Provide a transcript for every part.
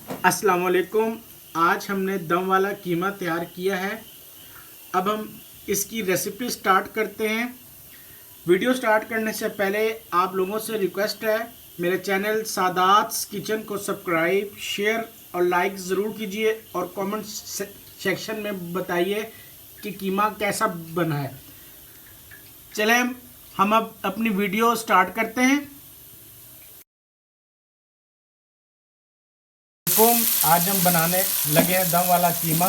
अस्सलाम वालेकुम। आज हमने दम वाला कीमा तैयार किया है। अब हम इसकी रेसिपी स्टार्ट करते हैं। वीडियो स्टार्ट करने से पहले आप लोगों से रिक्वेस्ट है, मेरे चैनल सादात्स किचन को सब्सक्राइब, शेयर और लाइक ज़रूर कीजिए और कमेंट सेक्शन में बताइए कि कीमा कैसा बना है। चलें हम अब अपनी वीडियो स्टार्ट करते हैं। आज हम बनाने लगे हैं दम वाला कीमा।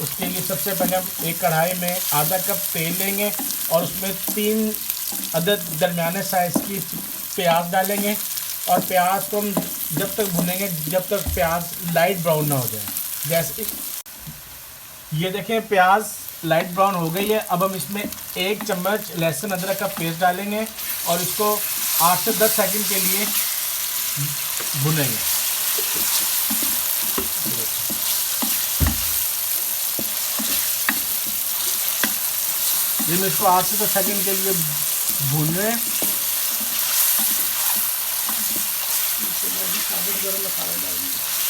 उसके लिए सबसे पहले हम एक कढ़ाई में आधा कप तेल लेंगे और उसमें 3 अदद दरमियाने साइज़ की प्याज डालेंगे और प्याज को हम जब तक भुनेंगे जब तक प्याज लाइट ब्राउन ना हो जाए। जैसे ये देखें प्याज लाइट ब्राउन हो गई है। अब हम इसमें 1 चम्मच लहसुन अदरक का पेस्ट डालेंगे और इसको 8 से 10 सेकंड के लिए भुनेंगे। इसको 8 से 10 सेकंड के लिए भून लें।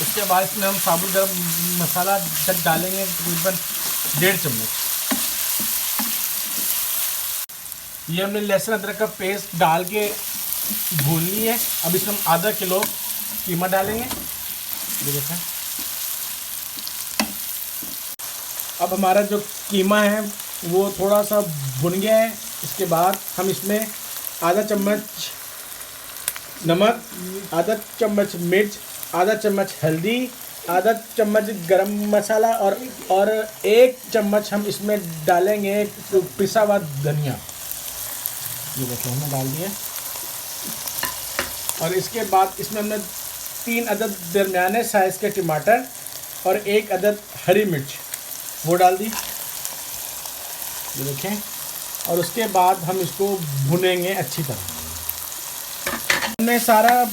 उसके बाद इसमें हम साबुत गरम मसाला डालेंगे तकरीबन 1.5 चम्मच। ये हमने लहसुन अदरक का पेस्ट डाल के भून ली है। अब इसमें हम आधा किलो कीमा डालेंगे। ये देखें, अब हमारा जो कीमा है वो थोड़ा सा भुन गया है। इसके बाद हम इसमें आधा चम्मच नमक, आधा चम्मच मिर्च, आधा चम्मच हल्दी, आधा चम्मच गरम मसाला और 1 चम्मच हम इसमें डालेंगे पिसा हुआ धनिया। ये देखो हमने डाल दिया। और इसके बाद इसमें हमने 3 अदद दरमियाने साइज़ के टमाटर और 1 अदद हरी मिर्च वो डाल दी। ये देखें, और उसके बाद हम इसको भुनेंगे अच्छी तरह। हमने सारा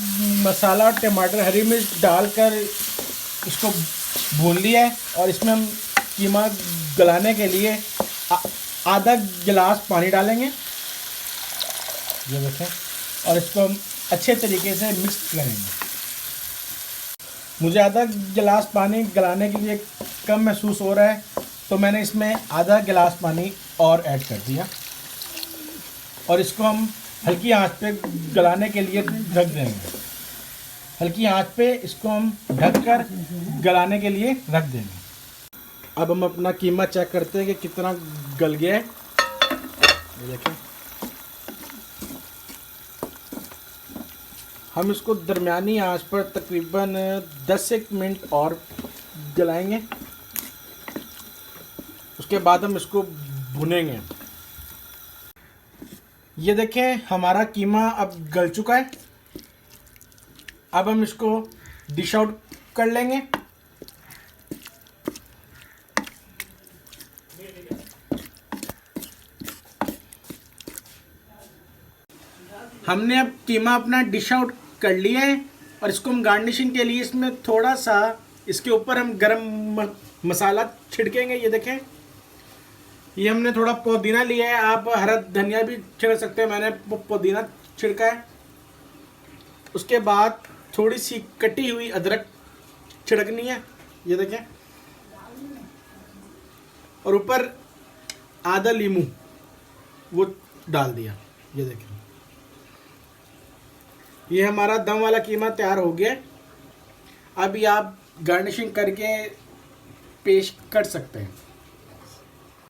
मसाला और टमाटर हरी मिर्च डालकर इसको भून लिया है और इसमें हम कीमा गलाने के लिए आधा गिलास पानी डालेंगे। ये देखें, और इसको हम अच्छे तरीके से मिक्स करेंगे। मुझे आधा गिलास पानी गलाने के लिए कम महसूस हो रहा है तो मैंने इसमें आधा गिलास पानी और ऐड कर दिया और इसको हम हल्की आंच पे गलाने के लिए ढक देंगे। हल्की आंच पे इसको हम ढककर गलाने के लिए रख देंगे। अब हम अपना कीमा चेक करते हैं कि कितना गल गया है। ये देखें, हम इसको दरमियानी आंच पर तकरीबन 10 मिनट और गलाएंगे। उसके बाद हम इसको भुनेंगे। ये देखें हमारा कीमा अब गल चुका है। अब हम इसको डिश आउट कर लेंगे। हमने अब कीमा अपना डिश आउट कर लिया है और इसको हम गार्निशिंग के लिए इसमें थोड़ा सा इसके ऊपर हम गरम मसाला छिड़केंगे। ये देखें, ये हमने थोड़ा पुदीना लिया है, आप हरा धनिया भी छिड़क सकते हैं, मैंने पुदीना छिड़का है। उसके बाद थोड़ी सी कटी हुई अदरक छिड़कनी है। ये देखें, और ऊपर आधा नींबू वो डाल दिया। ये देखें, ये हमारा दम वाला कीमा तैयार हो गया। अभी आप गार्निशिंग करके पेश कर सकते हैं।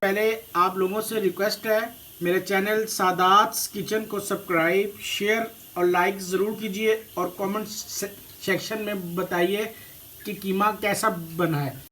पहले आप लोगों से रिक्वेस्ट है, मेरे चैनल सादात्स किचन को सब्सक्राइब, शेयर और लाइक ज़रूर कीजिए और कमेंट सेक्शन में बताइए कि कीमा कैसा बना है।